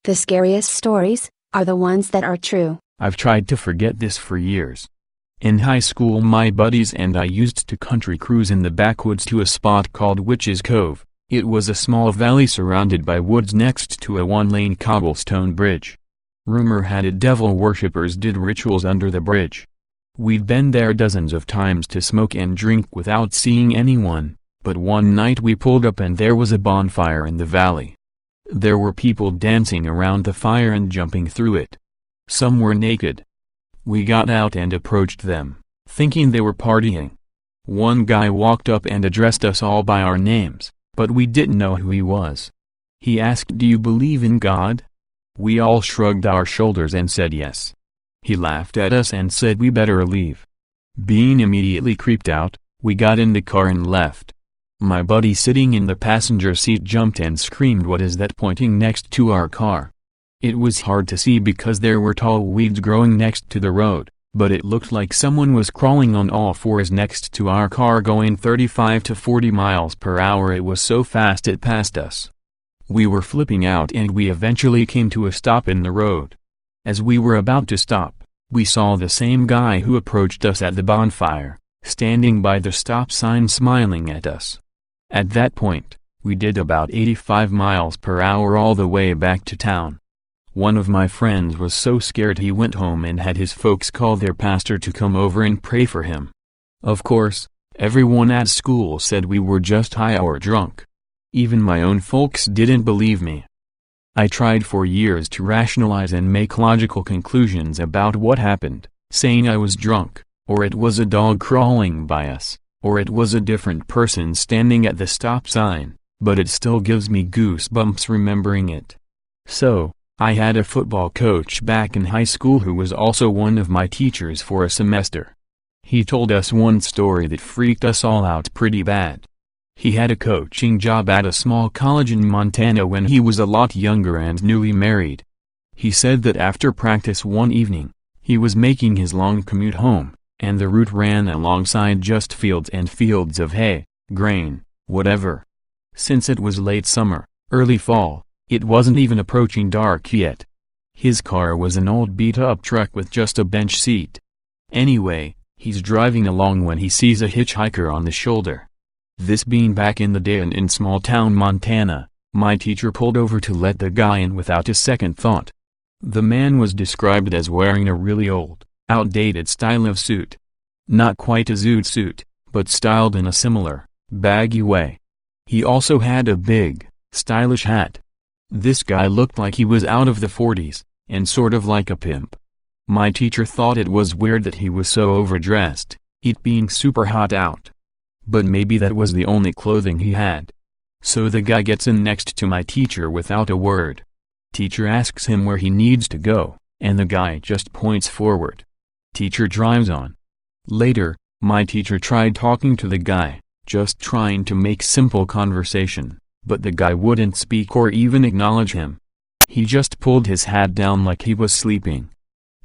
The scariest stories are the ones that are true. I've tried to forget this for years. In high school, my buddies and I used to country cruise in the backwoods to a spot called Witch's Cove. It was a small valley surrounded by woods next to a one-lane cobblestone bridge. Rumor had it devil worshippers did rituals under the bridge. We'd been there dozens of times to smoke and drink without seeing anyone, but one night we pulled up and there was a bonfire in the valley. There were people dancing around the fire and jumping through it. Some were naked. We got out and approached them, thinking they were partying. One guy walked up and addressed us all by our names, but we didn't know who he was. He asked, "Do you believe in God?" We all shrugged our shoulders and said yes. He laughed at us and said we better leave. Being immediately creeped out, we got in the car and left. My buddy sitting in the passenger seat jumped and screamed, "What is that?" pointing next to our car. It was hard to see because there were tall weeds growing next to the road, but it looked like someone was crawling on all fours next to our car going 35 to 40 miles per hour. It was so fast it passed us. We were flipping out and we eventually came to a stop in the road. As we were about to stop, we saw the same guy who approached us at the bonfire, standing by the stop sign smiling at us. At that point, we did about 85 miles per hour all the way back to town. One of my friends was so scared he went home and had his folks call their pastor to come over and pray for him. Of course, everyone at school said we were just high or drunk. Even my own folks didn't believe me. I tried for years to rationalize and make logical conclusions about what happened, saying I was drunk, or it was a dog crawling by us, or it was a different person standing at the stop sign, but it still gives me goosebumps remembering it. So, I had a football coach back in high school who was also one of my teachers for a semester. He told us one story that freaked us all out pretty bad. He had a coaching job at a small college in Montana when he was a lot younger and newly married. He said that after practice one evening, he was making his long commute home, and the route ran alongside just fields and fields of hay, grain, whatever. Since it was late summer, early fall, it wasn't even approaching dark yet. His car was an old beat-up truck with just a bench seat. Anyway, he's driving along when he sees a hitchhiker on the shoulder. This being back in the day and in small-town Montana, my teacher pulled over to let the guy in without a second thought. The man was described as wearing a really old, outdated style of suit. Not quite a zoot suit, but styled in a similar, baggy way. He also had a big, stylish hat. This guy looked like he was out of the 40s, and sort of like a pimp. My teacher thought it was weird that he was so overdressed, it being super hot out. But maybe that was the only clothing he had. So the guy gets in next to my teacher without a word. Teacher asks him where he needs to go, and the guy just points forward. Teacher drives on. Later, my teacher tried talking to the guy, just trying to make simple conversation, but the guy wouldn't speak or even acknowledge him. He just pulled his hat down like he was sleeping.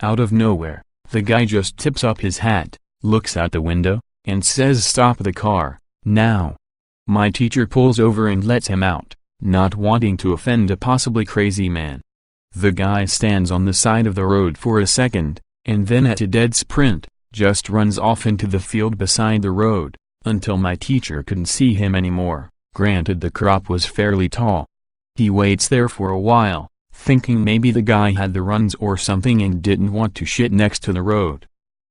Out of nowhere, the guy just tips up his hat, looks out the window, and says, "Stop the car, now." My teacher pulls over and lets him out, not wanting to offend a possibly crazy man. The guy stands on the side of the road for a second, and then at a dead sprint, just runs off into the field beside the road, until my teacher couldn't see him anymore. Granted, the crop was fairly tall. He waits there for a while, thinking maybe the guy had the runs or something and didn't want to shit next to the road.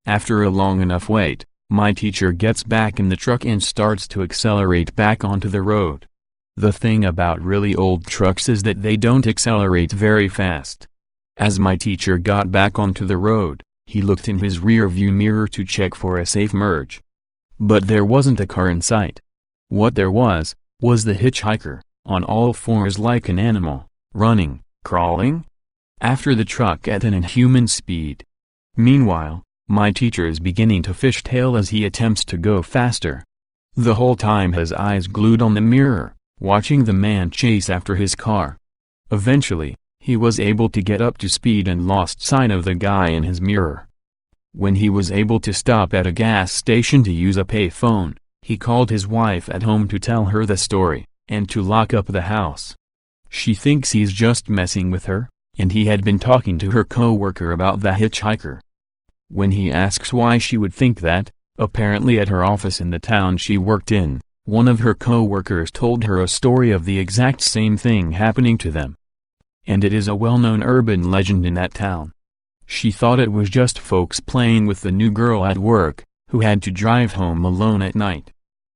After a long enough wait, my teacher gets back in the truck and starts to accelerate back onto the road. The thing about really old trucks is that they don't accelerate very fast. As my teacher got back onto the road, he looked in his rear-view mirror to check for a safe merge. But there wasn't a car in sight. What there was the hitchhiker, on all fours like an animal, running, crawling, after the truck at an inhuman speed. Meanwhile, my teacher is beginning to fishtail as he attempts to go faster. The whole time his eyes glued on the mirror, watching the man chase after his car. Eventually, he was able to get up to speed and lost sight of the guy in his mirror. When he was able to stop at a gas station to use a payphone, he called his wife at home to tell her the story, and to lock up the house. She thinks he's just messing with her, and he had been talking to her co-worker about the hitchhiker. When he asks why she would think that, apparently at her office in the town she worked in, one of her co-workers told her a story of the exact same thing happening to them. And it is a well-known urban legend in that town. She thought it was just folks playing with the new girl at work, who had to drive home alone at night.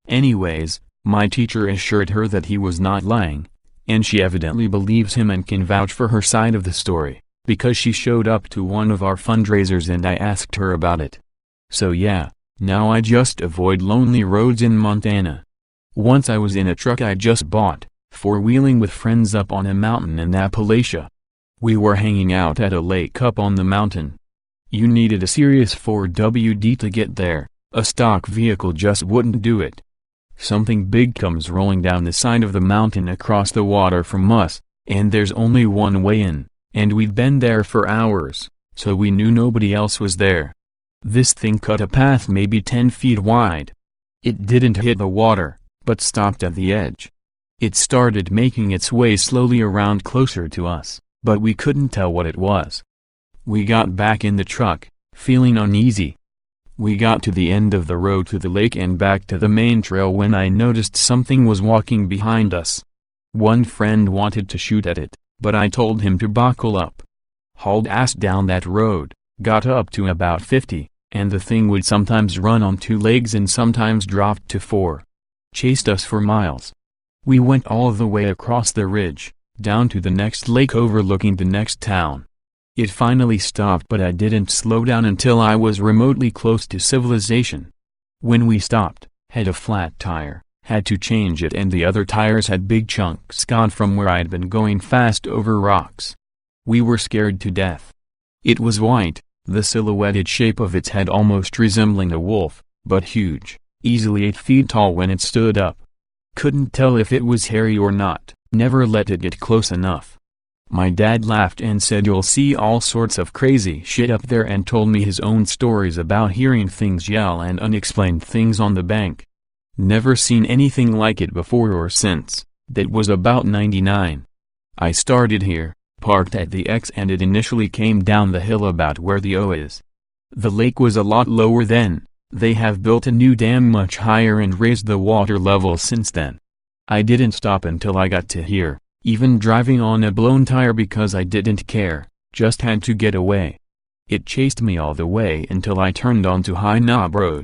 Anyways, my teacher assured her that he was not lying, and she evidently believes him and can vouch for her side of the story, because she showed up to one of our fundraisers and I asked her about it. So yeah, now I just avoid lonely roads in Montana. Once I was in a truck I just bought, four-wheeling with friends up on a mountain in Appalachia. We were hanging out at a lake up on the mountain. You needed a serious 4WD to get there, a stock vehicle just wouldn't do it. Something big comes rolling down the side of the mountain across the water from us, and there's only one way in, and we'd been there for hours, so we knew nobody else was there. This thing cut a path maybe 10 feet wide. It didn't hit the water, but stopped at the edge. It started making its way slowly around closer to us, but we couldn't tell what it was. We got back in the truck, feeling uneasy. We got to the end of the road to the lake and back to the main trail when I noticed something was walking behind us. One friend wanted to shoot at it, but I told him to buckle up. Hauled ass down that road, got up to about 50, and the thing would sometimes run on 2 legs and sometimes dropped to 4. Chased us for miles. We went all the way across the ridge, down to the next lake overlooking the next town. It finally stopped, but I didn't slow down until I was remotely close to civilization. When we stopped, had a flat tire, had to change it, and the other tires had big chunks gone from where I'd been going fast over rocks. We were scared to death. It was white, the silhouetted shape of its head almost resembling a wolf, but huge, easily 8 feet tall when it stood up. Couldn't tell if it was hairy or not, never let it get close enough. My dad laughed and said you'll see all sorts of crazy shit up there, and told me his own stories about hearing things yell and unexplained things on the bank. Never seen anything like it before or since. That was about 99. I started here, parked at the X, and it initially came down the hill about where the O is. The lake was a lot lower then. They have built a new dam much higher and raised the water level since then. I didn't stop until I got to here, even driving on a blown tire because I didn't care, just had to get away. It chased me all the way until I turned onto High Knob Road.